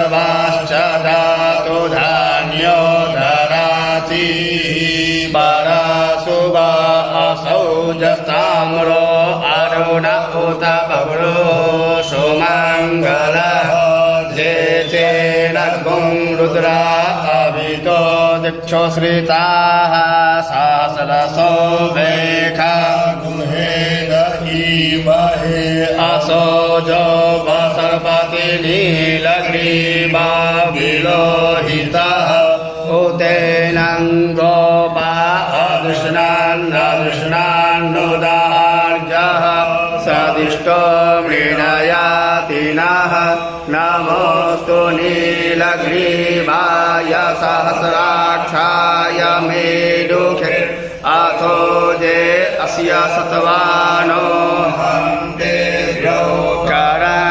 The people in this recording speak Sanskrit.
सर्वाश्च धातु धान्यो धराति परशुभा असौजस्ताम्रो अरुण उत बभ्रो सुमङ्गलः जेचेन गुं रुद्रा अभितो दिक्षो श्रिताः सहस्रशो वेखा गुहेन ईमहे असोजो वसर्पति नीलग्रीवा विलोहितः उतेनङ्गो वा अदृष्णान्नुदार्जः सदिष्टो मृणयातिनः नमोऽस्तु नीलग्रीवाय सहस्राक्षाय मेढुखे अथो जे अस्य सत्वानो